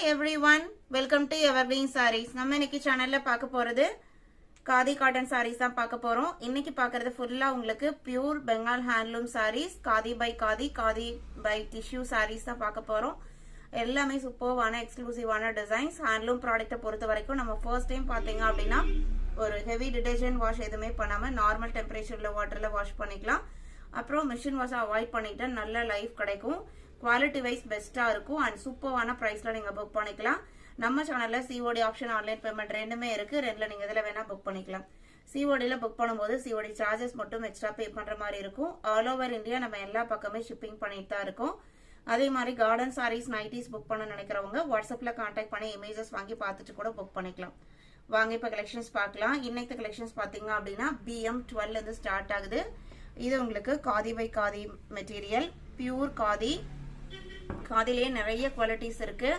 everyone, welcome to Evergreen Sarees. நம்ம இன்னைக்கு சேனல்ல பார்க்க போறது காதி காட்டன் sarees தான் பார்க்க போறோம். இன்னைக்கு பார்க்கிறது ஃபுல்லா உங்களுக்கு pure Bengal handloom sarees, khadi by tissue sarees தான் பார்க்க போறோம். எல்லாமே சூப்பர்வான எக்ஸ்க்ளூசிவான டிசைன்ஸ். ஹேண்ட்லூம் ப்ராடக்ட்டை பொறுத்த வரைக்கும் நம்ம ஃபர்ஸ்ட் டைம் பாத்தீங்க அப்படினா ஒரு ஹெவி டிடர்ஜென்ட் வாஷ் எதுமே பண்ணாம நார்மல் டெம்பரேச்சர்ல வாட்டர்ல வாஷ் பண்ணிக்கலாம். அப்புறம் மெஷின் வாஷ் அவாய்ட் பண்ணிட்டா நல்ல லைஃப் கிடைக்கும். குவாலிட்டி வைஸ் பெஸ்டா இருக்கும் அண்ட் சூப்பரான பிரைஸ்ல நீங்க புக் பண்ணிக்கலாம். நம்ம சேனல்ல சிஓடி ஆப்ஷன் ஆன்லைன் பேமெண்ட் ரெண்டுமே இருக்கு. ரெண்டுல நீங்க இதுல வேணா புக் பண்ணிக்கலாம். சிஓடில புக் பண்ணும்போது சிஓடி சார்ஜஸ் மட்டும் எக்ஸ்ட்ரா பே பண்ற மாதிரி இருக்கும். ஆல் ஓவர் இந்தியா நம்ம எல்லா பக்கமே ஷிப்பிங் பண்ணிட்டு தான் இருக்கோம். அதே மாதிரி கார்டன் சாரீஸ் நைட்டிஸ் புக் பண்ண நினைக்கிறவங்க வாட்ஸ்அப்ல கான்டாக்ட் பண்ணி இமேஜஸ் வாங்கி பார்த்துட்டு கூட புக் பண்ணிக்கலாம். வாங்க இப்ப கலெக்ஷன்ஸ் பார்க்கலாம். இன்னைக்கு கலெக்ஷன்ஸ் பாத்தீங்க அப்படின்னா BM12 இருந்து ஸ்டார்ட் ஆகுது. இது உங்களுக்கு khadi by khadi material, pure khadi. காதிலேயே நிறைய குவாலிட்டிஸ் இருக்கு.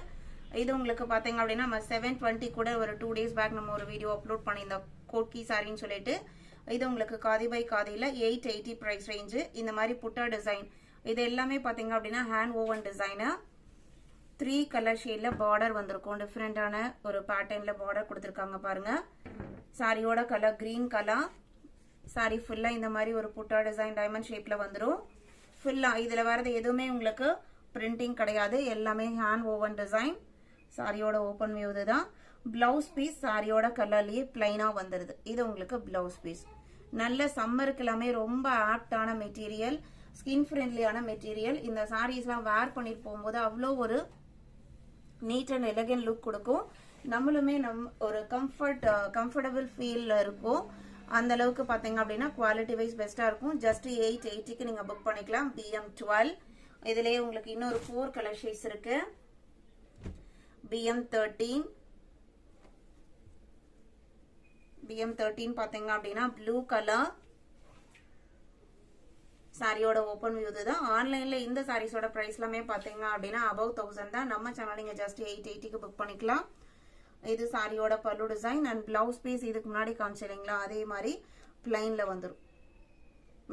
இது உங்களுக்கு பாத்தீங்க அப்படின்னா நம்ம 720 கூட ஒரு 2 days பேக் நம்ம ஒரு வீடியோ அப்லோட் பண்ணியிருந்தோம் கோட்கி சாரின்னு சொல்லிட்டு. இது உங்களுக்கு காதி பை காதியில 880 பிரைஸ் ரேஞ்சு. இந்த மாதிரி புட்டா டிசைன் இது எல்லாமே பாத்தீங்க அப்படின்னா ஹேண்ட் ஓவன் டிசைனு. 3 கலர் ஷேட்ல பார்டர் வந்திருக்கும். டிஃப்ரெண்டான ஒரு பேட்டர்ன்ல பார்டர் கொடுத்துருக்காங்க பாருங்க. சாரியோட கலர் கிரீன் கலர். சாரி ஃபுல்லா இந்த மாதிரி ஒரு புட்டா டிசைன் டைமண்ட் ஷேப்ல வந்துடும். ஃபுல்லா இதுல வரது எதுவுமே உங்களுக்கு பிரிண்டிங் கிடையாது. எல்லாமே ஹேண்ட் ஓவன் டிசைன். சாரியோட ஓபன் வியூ இதுதான். பிளவுஸ் பீஸ் சாரியோட கலர்லயே பிளைனா வந்துருது. இது உங்களுக்கு பிளவுஸ் பீஸ். நல்ல சம்மருக்கு எல்லாமே ரொம்ப ஆப்டான மெட்டீரியல், ஸ்கின் ஃப்ரெண்ட்லியான மெட்டீரியல். இந்த சாரீஸ் எல்லாம் வேர் பண்ணிட்டு போகும்போது அவ்வளோ ஒரு நீட் அண்ட் எலகன்ட் லுக் கொடுக்கும். நம்மளுமே ஒரு கம்ஃபர்டபுள் ஃபீல்ல இருக்கும். அந்த அளவுக்கு பாத்தீங்க அப்படின்னா குவாலிட்டி வைஸ் பெஸ்டா இருக்கும். ஜஸ்ட் 880க்கு நீங்க புக் பண்ணிக்கலாம். BM12 இதுலயே உங்களுக்கு இன்னொரு 4 கலர் ஷேட்ஸ் இருக்கு. BM13 பாத்தீங்க அப்படின்னா ப்ளூ கலர். சாரியோட ஓபன் வியூ தான். ஆன்லைன்ல இந்த சாரீஸோட பிரைஸ் எல்லாமே பாத்தீங்க அப்படின்னா above 1000 தான். நம்ம சேனல் நீங்க ஜஸ்ட் 880க்கு புக் பண்ணிக்கலாம். இது சாரியோட பல்லு டிசைன் அண்ட் பிளவுஸ் பீஸ் இதுக்கு முன்னாடி காமிச்சிருங்களா அதே மாதிரி பிளைன்ல வந்துடும்.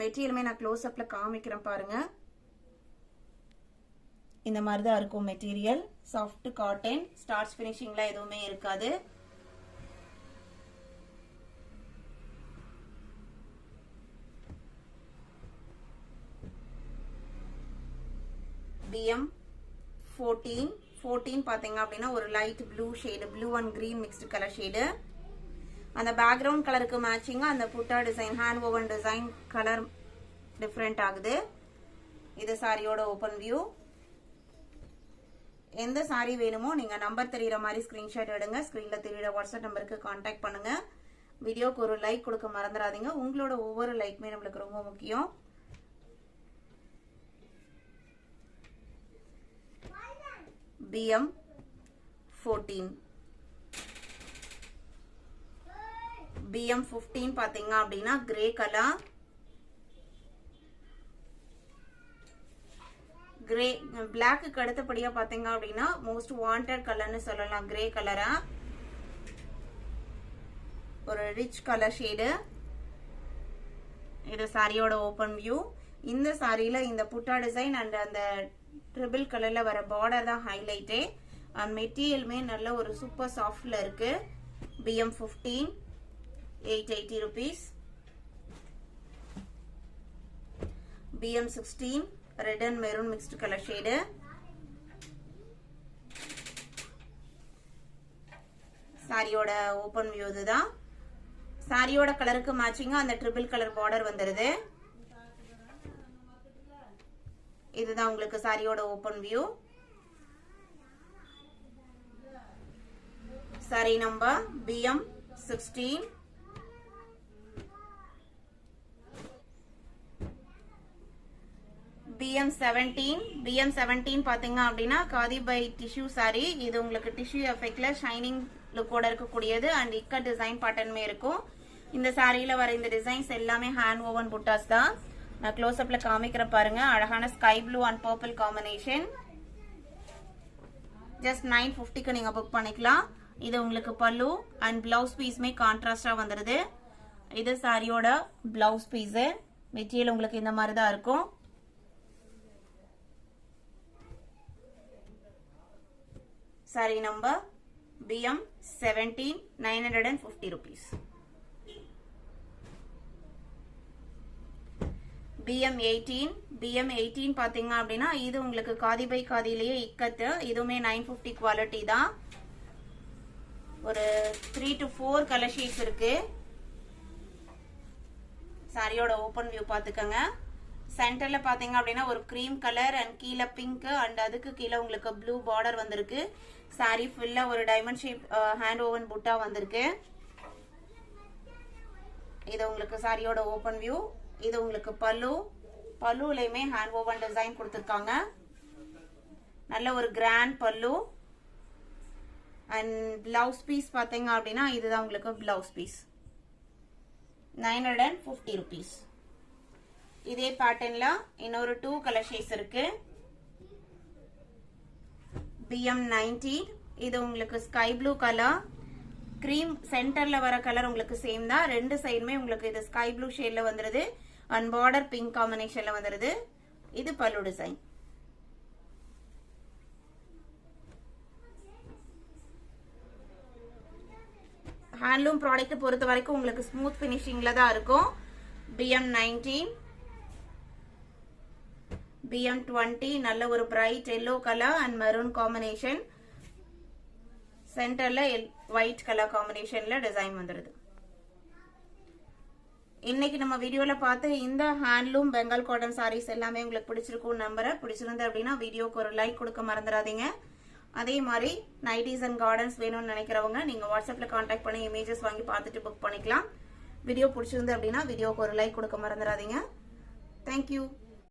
மெட்டீரியலுமே நான் க்ளோஸ் அப்ல காமிக்கிறேன் பாருங்க. இந்த மாதிரி தான் இருக்கும் மெட்டீரியல். சாஃப்ட் காட்டன், ஸ்டார்ச் பினிஷிங்ல எதுவுமே இருக்காது. BM14 பாத்தீங்க அப்படின்னா ஒரு light blue shade, blue and green mixed colour shade. அந்த பேக்ரவுண்ட் கலருக்கு மேட்சிங்கா அந்த புட்டா design hand oven design colour different ஆகுது. இது சாரியோட ஓபன் வியூ. எந்த சாரி வேணுமோ நீங்க நம்பர் தெரியுற மாதிரி ஸ்கிரீன்ஷாட் எடுங்க. ஸ்கிரீன்ல தெரியுற வாட்ஸ்அப் நம்பருக்கு கான்டாக்ட் பண்ணுங்க. வீடியோக்கு ஒரு லைக் கொடுக்க மறந்துடாதீங்க. உங்களோட ஒவ்வொரு லைக்குமே நம்மளுக்கு ரொம்ப முக்கியம். BM15 பாத்தீங்க அப்படின்னா கிரே கலர். கிரே பிளாக்கு அடுத்தபடியா பாத்தீங்க அப்படின்னா மோஸ்ட் வாண்டட் கலர்னு சொல்லலாம். கிரே கலரா ஒரு ரிச் கலர் ஷேடு. இது சாரியோட ஓபன் வியூ. இந்த சாரியில இந்த புட்டா டிசைன் அண்ட் அந்த ட்ரிபிள் கலர்ல வர பார்டர் தான் ஹைலைட்டே. அண்ட் மெட்டீரியலுமே நல்ல ஒரு சூப்பர் சாஃப்ட்ல இருக்கு. BM15 880 rupees. BM16 red and maroon mixed colour shade. சாரியோட ஓபன் வியூ இதுதான். சாரியோட கலருக்கு மேட்சிங்கா அந்த ட்ரிபிள் கலர் பார்டர் வந்துருது. இதுதான் உங்களுக்கு சாரியோட open view. Sorry number BM16. BM17 பாத்தீங்க அப்படின்னா காதி பை டிஷ்யூ சாரி. இது உங்களுக்கு டிஷ்யூ எஃபெக்ட்ல ஷைனிங் லுக்கோட இருக்கக்கூடியது அண்ட் இக்கட் டிசைன் பேட்டர்னுமே இருக்கும். இந்த சாரியில வர இந்த டிசைன்ஸ் எல்லாமே ஹேண்ட் ஓவன் புட்டாஸ் தான். நான் க்ளோஸ் அப்ல காமிக்கிற பாருங்க. அழகான sky blue and purple combination. Just 950க்கு நீங்க புக் பண்ணிக்கலாம். இது உங்களுக்கு பல்லு அண்ட் பிளவுஸ் பீஸ்மே கான்ட்ராஸ்டா வந்துருது. இது சாரியோட பிளவுஸ் பீஸ். மெட்டீரியல் உங்களுக்கு இந்த மாதிரி தான் இருக்கும். saree number BM 17 950 rupees. BM 18 பாத்தீங்க அப்படின்னா இது உங்களுக்கு காதி பை காதிலேயே இக்கத்து, இதுவுமே 950 குவாலிட்டி தான். ஒரு 3 to 4 கலர் ஷேட்ஸ் இருக்கு. சாரியோட ஓபன் வியூ பாத்துக்கங்க. சென்டர்ல பாத்தீங்க அப்படின்னா ஒரு கிரீம் கலர் அண்ட் கீழே பிங்க் அண்ட் அதுக்கு கீழே உங்களுக்கு ப்ளூ பார்டர் வந்திருக்கு. சாரி ஃபுல்லா ஒரு டைமண்ட் ஷேப் ஹேண்ட் ஓவன் புட்டா வந்திருக்கு. இது உங்களுக்கு சாரியோட ஓபன் வியூ. இது உங்களுக்கு பல்லுலயுமே ஹேண்ட் ஓவன் டிசைன் கொடுத்திருக்காங்க. நல்ல ஒரு கிராண்ட் பல்லு அண்ட் பிளவுஸ் பீஸ் பாத்தீங்க அப்படின்னா இதுதான் உங்களுக்கு பிளவுஸ் பீஸ். 950 rupees. இதே பேட்டர்ன்ல இன்னொரு 2 கலர் ஷேட்ஸ் இருக்கு. BM 19 இது உங்களுக்கு ஸ்கை ப்ளூ கலர், கிரீம் சென்டர்ல வர கலர் உங்களுக்கு சேம் தான். ரெண்டு சைடுமே உங்களுக்கு இது ஸ்கை ப்ளூ ஷேட்ல வந்துருது அண்ட் பார்டர் பிங்க் காம்பினேஷன்ல வந்துருது. இது பல்லு டிசைன். ஹேண்ட்லூம் ப்ராடக்ட் பொறுத்த வரைக்கும் உங்களுக்கு ஸ்மூத் பினிஷிங்ல தான் இருக்கும். BM 19 BM 20 நல்ல ஒரு bright yellow colour and maroon combination, சென்டர்ல ஒயிட் கலர் காம்பினேஷன்ல டிசைன் வந்துருது. இன்னைக்கு நம்ம வீடியோல பார்த்து இந்த ஹேண்ட்லூம் பெங்கால் காட்டன் சாரீஸ் எல்லாமே உங்களுக்கு பிடிச்சிருக்கும் நம்புறேன். பிடிச்சிருந்து அப்படின்னா வீடியோக்கு ஒரு லைக் கொடுக்க மறந்துடாதீங்க. அதே மாதிரி நைட்டிஸ் அண்ட் கார்டன்ஸ் வேணும்னு நினைக்கிறவங்க நீங்க வாட்ஸ்அப்ல கான்டாக்ட் பண்ணி இமேஜஸ் வாங்கி பார்த்துட்டு புக் பண்ணிக்கலாம். வீடியோ பிடிச்சிருந்து அப்படின்னா வீடியோக்கு ஒரு லைக் கொடுக்க மறந்துடாதீங்க. தேங்க்யூ.